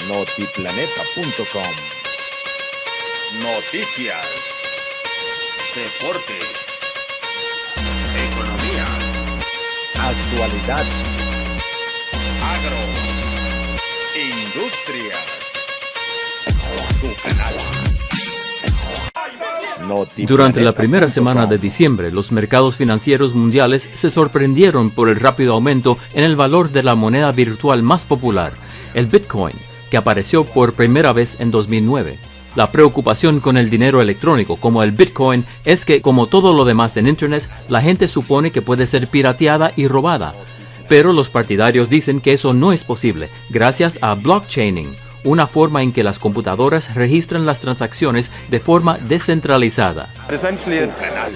Notiplaneta.com. Noticias, deportes, economía, actualidad, agro, industria. Tu canal. Durante la primera semana de diciembre, los mercados financieros mundiales se sorprendieron por el rápido aumento en el valor de la moneda virtual más popular, el Bitcoin, que apareció por primera vez en 2009. La preocupación con el dinero electrónico como el Bitcoin es que, como todo lo demás en Internet, la gente supone que puede ser pirateada y robada. Pero los partidarios dicen que eso no es posible, gracias a blockchaining, una forma en que las computadoras registran las transacciones de forma descentralizada.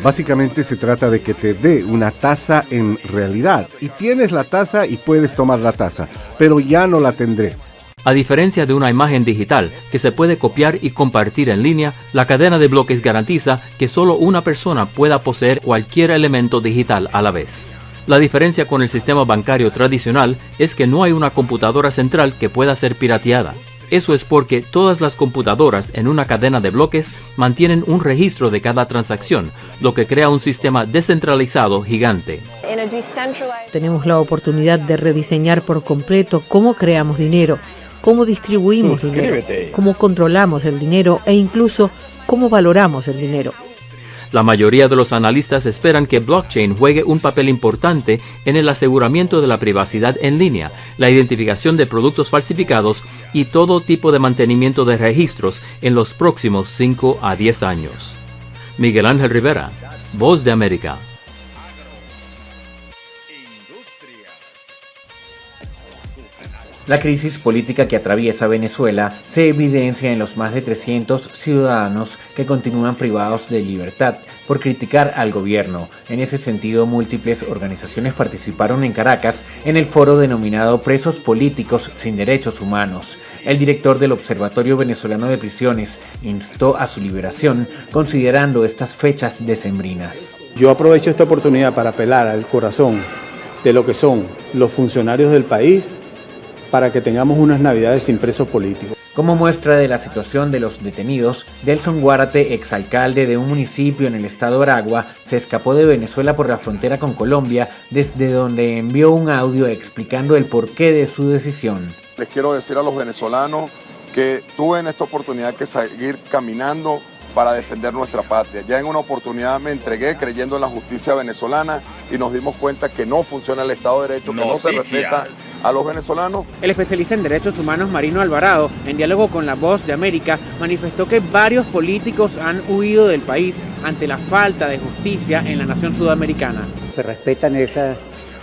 Básicamente se trata de que te dé una tasa en realidad, y tienes la tasa y puedes tomar la tasa, pero ya no la tendré. A diferencia de una imagen digital que se puede copiar y compartir en línea, la cadena de bloques garantiza que solo una persona pueda poseer cualquier elemento digital a la vez. La diferencia con el sistema bancario tradicional es que no hay una computadora central que pueda ser pirateada. Eso es porque todas las computadoras en una cadena de bloques mantienen un registro de cada transacción, lo que crea un sistema descentralizado gigante. Tenemos la oportunidad de rediseñar por completo cómo creamos dinero, cómo distribuimos dinero, cómo controlamos el dinero e incluso cómo valoramos el dinero. La mayoría de los analistas esperan que blockchain juegue un papel importante en el aseguramiento de la privacidad en línea, la identificación de productos falsificados y todo tipo de mantenimiento de registros en los próximos 5 a 10 años. Miguel Ángel Rivera, Voz de América. La crisis política que atraviesa Venezuela se evidencia en los más de 300 ciudadanos que continúan privados de libertad por criticar al gobierno. En ese sentido, múltiples organizaciones participaron en Caracas en el foro denominado Presos Políticos sin Derechos Humanos. El director del Observatorio Venezolano de Prisiones instó a su liberación, considerando estas fechas decembrinas. Yo aprovecho esta oportunidad para apelar al corazón de lo que son los funcionarios del país, para que tengamos unas navidades sin presos políticos. Como muestra de la situación de los detenidos, Delson Guárate, exalcalde de un municipio en el estado Aragua, se escapó de Venezuela por la frontera con Colombia, desde donde envió un audio explicando el porqué de su decisión. Les quiero decir a los venezolanos que tuve en esta oportunidad que seguir caminando para defender nuestra patria. Ya en una oportunidad me entregué creyendo en la justicia venezolana y nos dimos cuenta que no funciona el Estado de Derecho, que no se respeta a los venezolanos. El especialista en derechos humanos Marino Alvarado, en diálogo con La Voz de América, manifestó que varios políticos han huido del país ante la falta de justicia en la nación sudamericana. Se respetan esas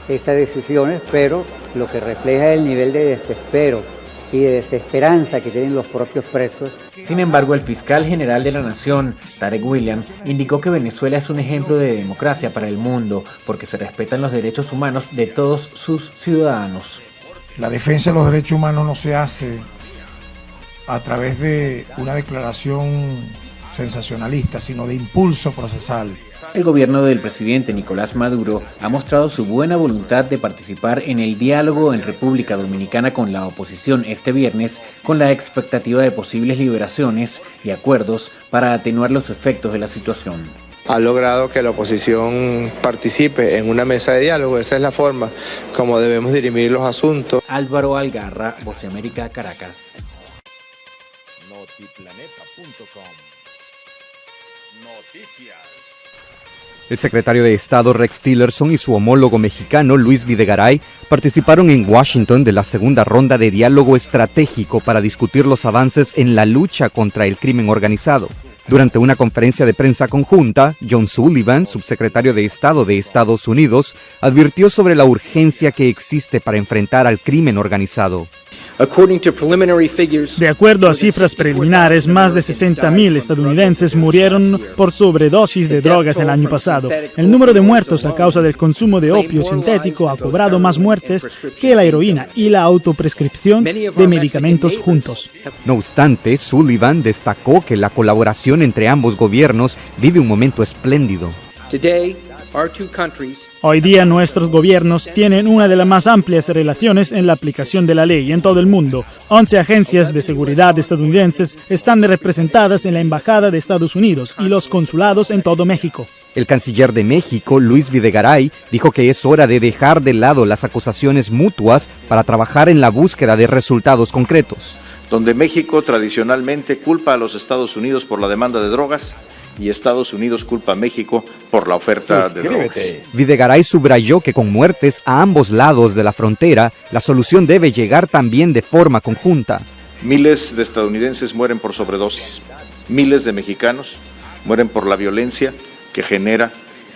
decisiones, pero lo que refleja es el nivel de desespero y de desesperanza que tienen los propios presos. Sin embargo, el fiscal general de la Nación, Tarek William, indicó que Venezuela es un ejemplo de democracia para el mundo porque se respetan los derechos humanos de todos sus ciudadanos. La defensa de los derechos humanos no se hace a través de una declaración sensacionalista, sino de impulso procesal. El gobierno del presidente Nicolás Maduro ha mostrado su buena voluntad de participar en el diálogo en República Dominicana con la oposición este viernes, con la expectativa de posibles liberaciones y acuerdos para atenuar los efectos de la situación. Ha logrado que la oposición participe en una mesa de diálogo. Esa es la forma como debemos dirimir los asuntos. Álvaro Algarra, Voz de América, Caracas. Notiplaneta.com. Noticias. El secretario de Estado Rex Tillerson y su homólogo mexicano Luis Videgaray participaron en Washington de la segunda ronda de diálogo estratégico para discutir los avances en la lucha contra el crimen organizado. Durante una conferencia de prensa conjunta, John Sullivan, subsecretario de Estado de Estados Unidos, advirtió sobre la urgencia que existe para enfrentar al crimen organizado. De acuerdo a cifras preliminares, más de 60.000 estadounidenses murieron por sobredosis de drogas el año pasado. El número de muertos a causa del consumo de opio sintético ha cobrado más muertes que la heroína y la autoprescripción de medicamentos juntos. No obstante, Sullivan destacó que la colaboración entre ambos gobiernos vive un momento espléndido. Hoy día nuestros gobiernos tienen una de las más amplias relaciones en la aplicación de la ley en todo el mundo. 11 agencias de seguridad estadounidenses están representadas en la Embajada de Estados Unidos y los consulados en todo México. El canciller de México, Luis Videgaray, dijo que es hora de dejar de lado las acusaciones mutuas para trabajar en la búsqueda de resultados concretos. Donde México tradicionalmente culpa a los Estados Unidos por la demanda de drogas y Estados Unidos culpa a México por la oferta de drogas. Videgaray subrayó que con muertes a ambos lados de la frontera, la solución debe llegar también de forma conjunta. Miles de estadounidenses mueren por sobredosis. Miles de mexicanos mueren por la violencia que genera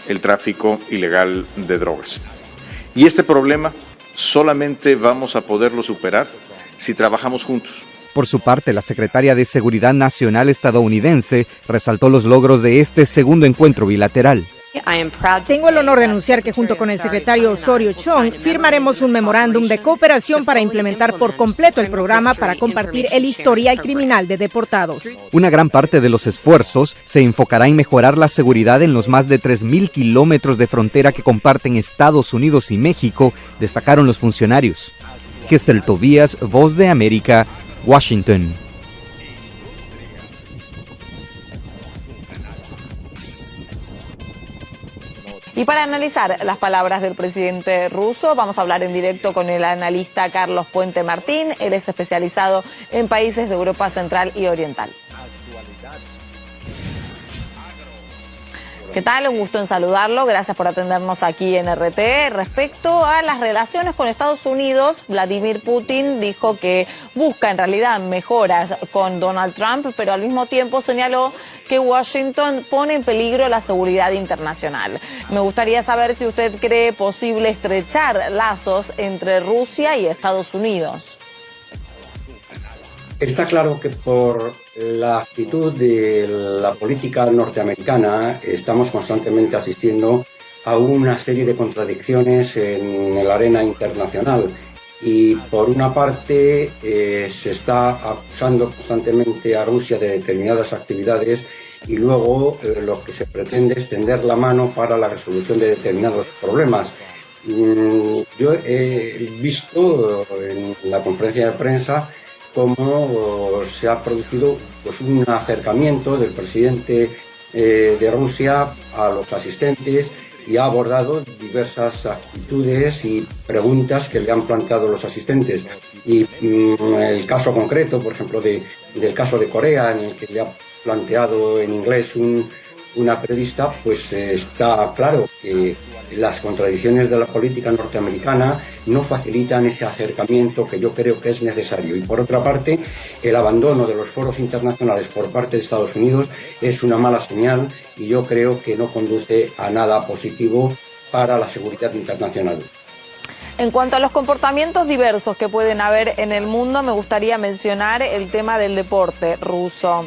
el tráfico ilegal de drogas. Y este problema solamente vamos a poderlo superar si trabajamos juntos. Por su parte, la secretaria de Seguridad Nacional estadounidense resaltó los logros de este segundo encuentro bilateral. Tengo el honor de anunciar que junto con el secretario Osorio Chong firmaremos un memorándum de cooperación para implementar por completo el programa para compartir el historial criminal de deportados. Una gran parte de los esfuerzos se enfocará en mejorar la seguridad en los más de 3,000 kilómetros de frontera que comparten Estados Unidos y México, destacaron los funcionarios. Gesell Tobías, Voz de América, Washington. Y para analizar las palabras del presidente ruso, vamos a hablar en directo con el analista Carlos Puente Martín. Él es especializado en países de Europa Central y Oriental. ¿Qué tal? Un gusto en saludarlo. Gracias por atendernos aquí en RT. Respecto a las relaciones con Estados Unidos, Vladimir Putin dijo que busca en realidad mejoras con Donald Trump, pero al mismo tiempo señaló que Washington pone en peligro la seguridad internacional. Me gustaría saber si usted cree posible estrechar lazos entre Rusia y Estados Unidos. Está claro que por la actitud de la política norteamericana estamos constantemente asistiendo a una serie de contradicciones en la arena internacional. Y por una parte se está acusando constantemente a Rusia de determinadas actividades y luego lo que se pretende es tender la mano para la resolución de determinados problemas. Yo he visto en la conferencia de prensa cómo se ha producido pues, un acercamiento del presidente de Rusia a los asistentes y ha abordado diversas actitudes y preguntas que le han planteado los asistentes. Y el caso concreto, por ejemplo, del caso de Corea, en el que le ha planteado en inglés una periodista, pues está claro que las contradicciones de la política norteamericana no facilitan ese acercamiento que yo creo que es necesario. Y por otra parte, el abandono de los foros internacionales por parte de Estados Unidos es una mala señal y yo creo que no conduce a nada positivo para la seguridad internacional. En cuanto a los comportamientos diversos que pueden haber en el mundo, me gustaría mencionar el tema del deporte ruso.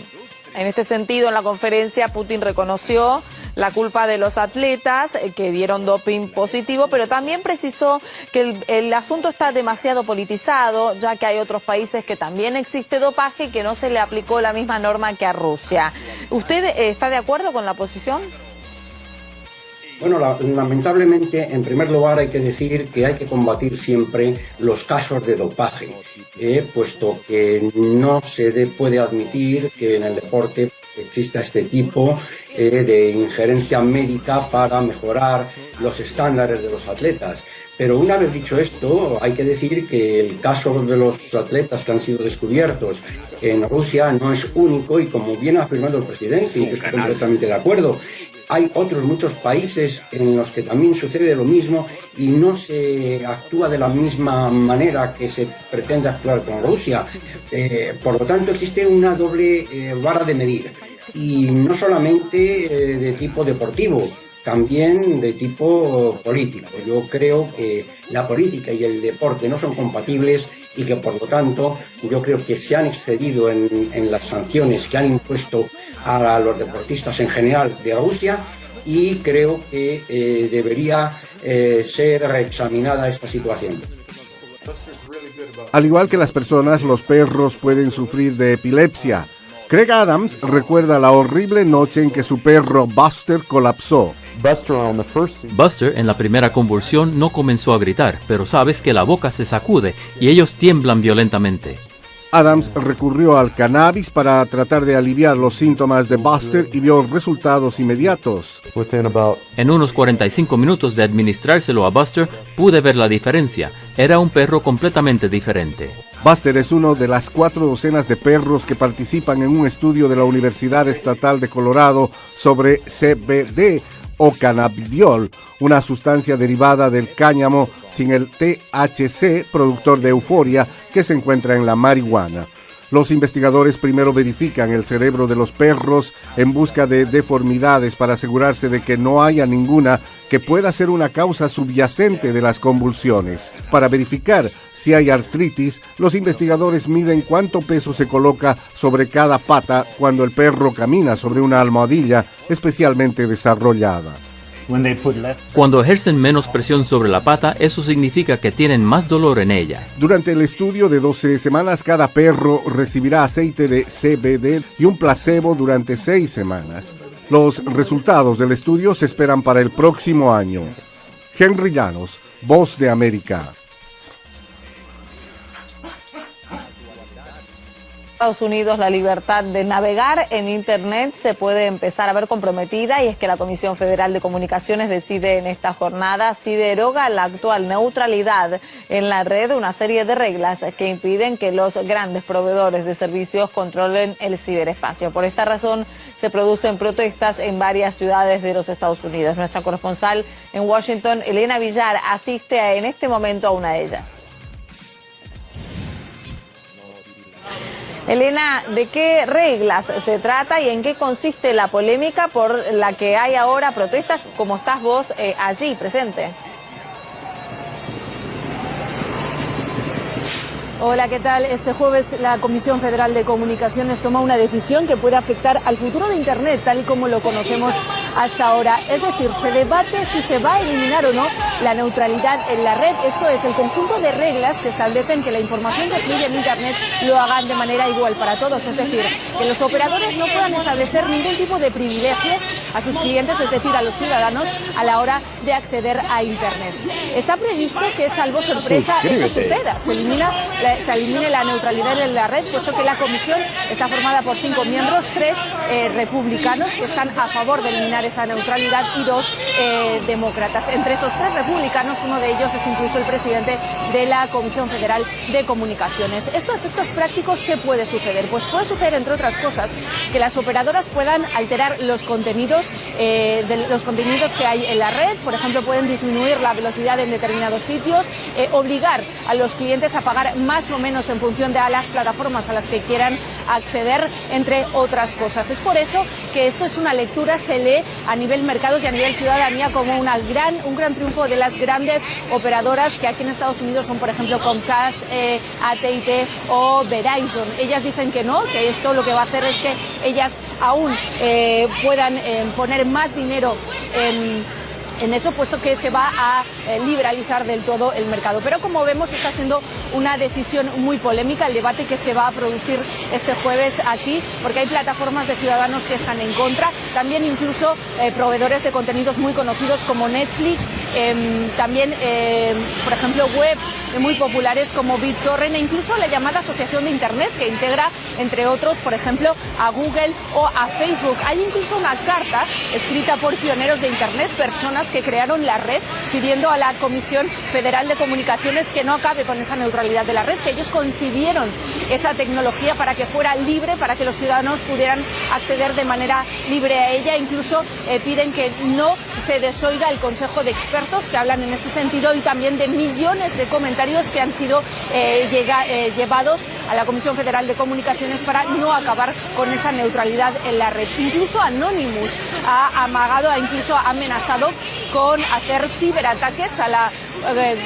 En este sentido, en la conferencia, Putin reconoció la culpa de los atletas que dieron doping positivo, pero también precisó que el asunto está demasiado politizado, ya que hay otros países que también existe dopaje y que no se le aplicó la misma norma que a Rusia. ¿Usted está de acuerdo con la posición? Bueno, lamentablemente, en primer lugar hay que decir que hay que combatir siempre los casos de dopaje, puesto que no se puede admitir que en el deporte exista este tipo de injerencia médica para mejorar los estándares de los atletas. Pero una vez dicho esto, hay que decir que el caso de los atletas que han sido descubiertos en Rusia no es único y como bien ha afirmado el presidente, y yo estoy completamente de acuerdo, hay otros muchos países en los que también sucede lo mismo y no se actúa de la misma manera que se pretende actuar con Rusia. Por lo tanto, existe una doble vara de medir y no solamente de tipo deportivo, también de tipo político. Yo creo que la política y el deporte no son compatibles y que por lo tanto yo creo que se han excedido en las sanciones que han impuesto a los deportistas en general de Rusia y creo que debería ser reexaminada esta situación. Al igual que las personas, los perros pueden sufrir de epilepsia. Craig Adams recuerda la horrible noche en que su perro Buster colapsó. Buster en la primera convulsión no comenzó a gritar, pero sabes que la boca se sacude y ellos tiemblan violentamente. Adams recurrió al cannabis para tratar de aliviar los síntomas de Buster y vio resultados inmediatos. En unos 45 minutos de administrárselo a Buster, pude ver la diferencia. Era un perro completamente diferente. Buster es uno de las 4 docenas de perros que participan en un estudio de la Universidad Estatal de Colorado sobre CBD o cannabidiol, una sustancia derivada del cáñamo sin el THC, productor de euforia, que se encuentra en la marihuana. Los investigadores primero verifican el cerebro de los perros en busca de deformidades para asegurarse de que no haya ninguna que pueda ser una causa subyacente de las convulsiones. Para verificar si hay artritis, los investigadores miden cuánto peso se coloca sobre cada pata cuando el perro camina sobre una almohadilla especialmente desarrollada. Cuando ejercen menos presión sobre la pata, eso significa que tienen más dolor en ella. Durante el estudio de 12 semanas, cada perro recibirá aceite de CBD y un placebo durante 6 semanas. Los resultados del estudio se esperan para el próximo año. Henry Llanos, Voz de América. Estados Unidos, la libertad de navegar en Internet se puede empezar a ver comprometida, y es que la Comisión Federal de Comunicaciones decide en esta jornada si deroga la actual neutralidad en la red, una serie de reglas que impiden que los grandes proveedores de servicios controlen el ciberespacio. Por esta razón se producen protestas en varias ciudades de los Estados Unidos. Nuestra corresponsal en Washington, Elena Villar, asiste en este momento a una de ellas. Elena, ¿de qué reglas se trata y en qué consiste la polémica por la que hay ahora protestas? ¿Cómo estás vos allí presente? Hola, ¿qué tal? Este jueves la Comisión Federal de Comunicaciones toma una decisión que puede afectar al futuro de Internet tal y como lo conocemos hasta ahora. Es decir, se debate si se va a eliminar o no la neutralidad en la red. Esto es el conjunto de reglas que establecen que la información que fluye en Internet lo hagan de manera igual para todos. Es decir, que los operadores no puedan establecer ningún tipo de privilegio a sus clientes, es decir, a los ciudadanos, a la hora de acceder a Internet. Está previsto que, salvo sorpresa, eso suceda. Se elimine la neutralidad en la red, puesto que la comisión está formada por 5 miembros, 3 republicanos que están a favor de eliminar esa neutralidad y 2 demócratas. Entre esos 3 republicanos, uno de ellos es incluso el presidente de la Comisión Federal de Comunicaciones. Esto a efectos prácticos, ¿qué puede suceder? Pues puede suceder, entre otras cosas, que las operadoras puedan alterar los contenidos que hay en la red. Por ejemplo, pueden disminuir la velocidad en determinados sitios, obligar a los clientes a pagar más o menos en función de las plataformas a las que quieran acceder, entre otras cosas. Es por eso que esto es una lectura, se lee a nivel mercados y a nivel ciudadanía como un gran triunfo de las grandes operadoras que aquí en Estados Unidos son, por ejemplo, Comcast, AT&T o Verizon. Ellas dicen que no, que esto lo que va a hacer es que ellas aún puedan poner más dinero en eso, puesto que se va a liberalizar del todo el mercado. Pero como vemos, está siendo una decisión muy polémica el debate que se va a producir este jueves aquí, porque hay plataformas de ciudadanos que están en contra, también incluso proveedores de contenidos muy conocidos como Netflix, también por ejemplo webs muy populares como BitTorrent, e incluso la llamada Asociación de Internet, que integra, entre otros, por ejemplo, a Google o a Facebook. Hay incluso una carta escrita por pioneros de Internet, personas que crearon la red, pidiendo a la Comisión Federal de Comunicaciones que no acabe con esa neutralidad de la red, que ellos concibieron esa tecnología para que fuera libre, para que los ciudadanos pudieran acceder de manera libre a ella. Incluso piden que no se desoiga el Consejo de Expertos, que hablan en ese sentido, y también de millones de comentarios que han sido llevados a la Comisión Federal de Comunicaciones para no acabar con esa neutralidad en la red. Incluso Anonymous ha amagado, ha incluso amenazado con hacer ciberataques a la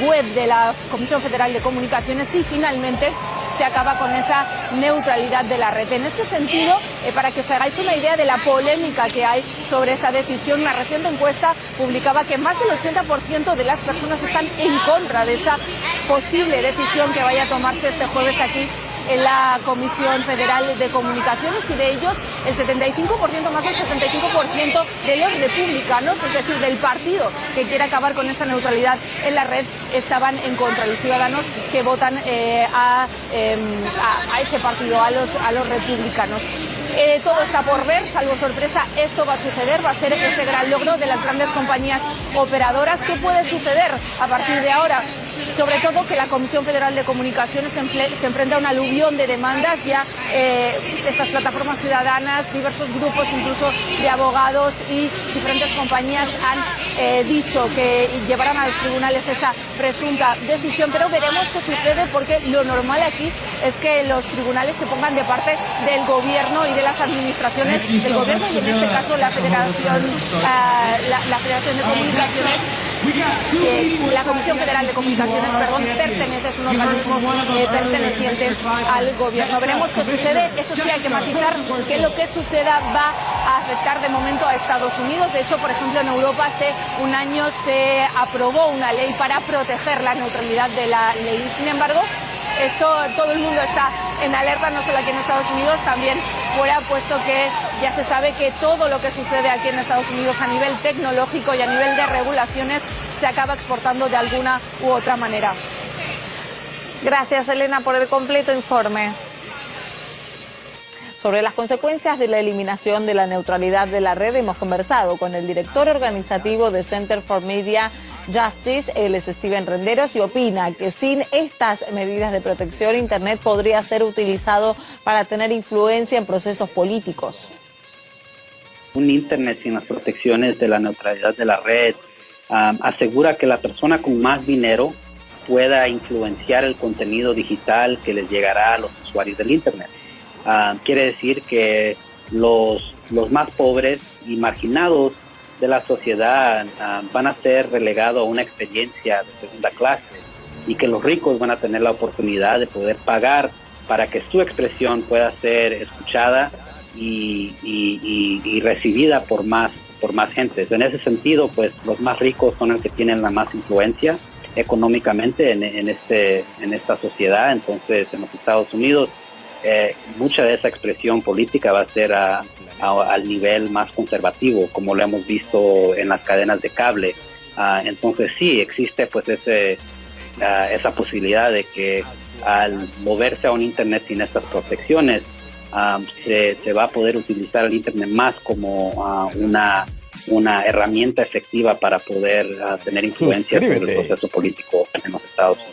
web de la Comisión Federal de Comunicaciones si finalmente se acaba con esa neutralidad de la red. En este sentido, para que os hagáis una idea de la polémica que hay sobre esta decisión, una reciente encuesta publicaba que más del 80% de las personas están en contra de esa posible decisión que vaya a tomarse este jueves aquí en la Comisión Federal de Comunicaciones, y de ellos el 75%, más del 75% de los republicanos, es decir, del partido que quiere acabar con esa neutralidad en la red, estaban en contra. Los ciudadanos que votan a ese partido, a los republicanos. Todo está por ver, salvo sorpresa, esto va a suceder, va a ser ese gran logro de las grandes compañías operadoras. ¿Qué puede suceder a partir de ahora? Sobre todo que la Comisión Federal de Comunicaciones se enfrenta a un aluvión de demandas. Ya estas plataformas ciudadanas, diversos grupos incluso de abogados y diferentes compañías han dicho que llevarán a los tribunales esa presunta decisión, pero veremos qué sucede, porque lo normal aquí es que los tribunales se pongan de parte del gobierno y de las administraciones del gobierno, y en este caso la Federación de Comunicaciones. La Comisión Federal de Comunicaciones, pertenece, es un organismo perteneciente al gobierno. Veremos qué sucede. Eso sí, hay que matizar que lo que suceda va a afectar de momento a Estados Unidos. De hecho, por ejemplo, en Europa hace un año se aprobó una ley para proteger la neutralidad de la ley. Sin embargo, todo el mundo está en alerta, no solo aquí en Estados Unidos, también fuera, puesto que ya se sabe que todo lo que sucede aquí en Estados Unidos a nivel tecnológico y a nivel de regulaciones se acaba exportando de alguna u otra manera. Gracias, Elena, por el completo informe. Sobre las consecuencias de la eliminación de la neutralidad de la red, hemos conversado con el director organizativo de Center for Media Justice, él es Steven Renderos, y opina que sin estas medidas de protección, Internet podría ser utilizado para tener influencia en procesos políticos. Un Internet sin las protecciones de la neutralidad de la red asegura que la persona con más dinero pueda influenciar el contenido digital que les llegará a los usuarios del Internet. Quiere decir que los más pobres y marginados de la sociedad van a ser relegados a una experiencia de segunda clase, y que los ricos van a tener la oportunidad de poder pagar para que su expresión pueda ser escuchada y recibida por más gente. En ese sentido, pues los más ricos son los que tienen la más influencia económicamente en esta sociedad. Entonces, en los Estados Unidos, mucha de esa expresión política va a ser al nivel más conservativo, como lo hemos visto en las cadenas de cable. Entonces sí, existe pues esa posibilidad de que al moverse a un Internet sin estas protecciones, se va a poder utilizar el Internet más como una herramienta efectiva para poder tener influencia sobre el proceso político en los Estados Unidos.